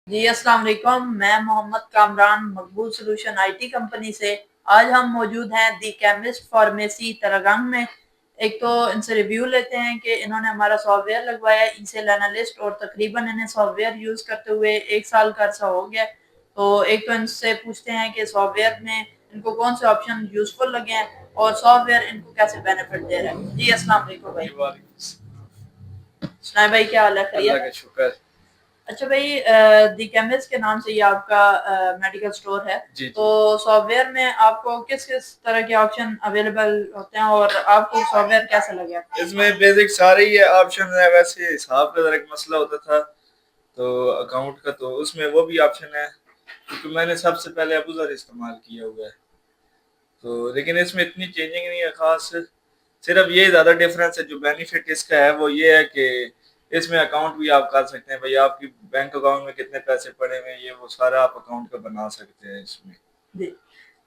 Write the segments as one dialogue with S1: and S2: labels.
S1: جی السلام علیکم، میں محمد کامران مقبول سلوشن IT کمپنی سے۔ آج ہم موجود ہیں دی کیمسٹ فارمیسی ترگنگ میں۔ ایک تو ان سے ریویو لیتے ہیں کہ انہوں نے ہمارا سافٹ ویئر لگوایا ای سیل اینالسٹ، اور تقریباً انہیں سافٹ ویئر یوز کرتے ہوئے 1 سال کا عرصہ ہو گیا۔ تو ایک تو ان سے پوچھتے ہیں کہ سافٹ ویئر میں ان کو کون سے آپشن یوزفل لگے ہیں اور سافٹ ویئر ان کو کیسے بینیفٹ دے رہا ہے۔ جی السلام علیکم بھائی۔ سنائے بھائی، کیا حال ہے؟ خیریت؟
S2: اللہ کا شکر۔
S1: اچھا بھائی، دی کیمسٹ کے نام سے یہ آپ کا میڈیکل سٹور ہے،
S2: جی
S1: تو سافٹ ویئر میں آپ کو کس کس طرح کے آپشن اویلیبل ہوتے ہیں اور آپ کو سافٹ ویئر کیسا لگا؟
S2: اس میں بیسک سارے ہی آپشن ہے، ویسے حساب کا ذرا ایک مسئلہ ہوتا تھا تو اکاؤنٹ کا، تو اس میں وہ بھی آپشن ہے کیونکہ میں نے سب سے پہلے ابوذر استعمال کیا ہوا ہے، تو لیکن اس میں اتنی چینجنگ نہیں ہے خاص، صرف یہ زیادہ ڈفرینس ہے۔ جو بینیفٹ اس کا ہے وہ یہ ہے کہ اس میں اکاؤنٹ بھی آپ کر سکتے ہیں، بھائی آپ کی بینک اکاؤنٹ میں کتنے پیسے پڑے ہوئے ہیں یہ وہ سارا آپ اکاؤنٹ کا بنا سکتے ہیں اس میں۔
S1: جی،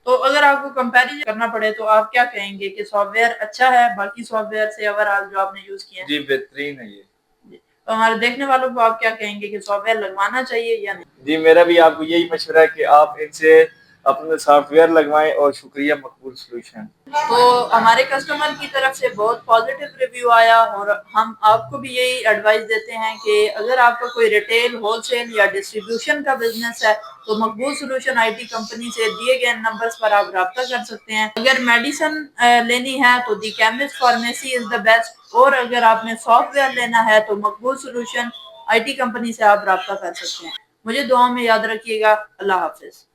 S1: تو اگر آپ کو کمپیریزن کرنا پڑے تو آپ کیا کہیں گے کہ سافٹ ویئر اچھا ہے باقی سافٹ ویئر سے اوورآل جو آپ نے یوز کیا ہے؟
S2: جی بہترین ہے یہ۔
S1: تو ہمارے دیکھنے والوں کو آپ کیا کہیں گے کہ سافٹ ویئر لگوانا چاہیے یا نہیں؟
S2: جی میرا بھی آپ کو یہی مشورہ ہے کہ آپ ان سے اپنے سافٹ ویئر لگوائیں، اور شکریہ مقبول سلوشن۔
S1: تو ہمارے کسٹمر کی طرف سے بہت پازیٹیو ریویو آیا، اور ہم آپ کو بھی یہی ایڈوائز دیتے ہیں کہ اگر آپ کا کوئی ریٹیل، ہول سیل یا ڈسٹریبیوشن کا بزنس ہے تو مقبول سلوشن IT کمپنی سے دیے گئے نمبرز پر آپ رابطہ کر سکتے ہیں۔ اگر میڈیسن لینی ہے تو the chemist pharmacy is the best, اور اگر آپ نے سافٹ ویئر لینا ہے تو مقبول سلوشن IT کمپنی سے آپ رابطہ کر سکتے ہیں۔ مجھے دعاؤں میں یاد رکھیے گا۔ اللہ حافظ۔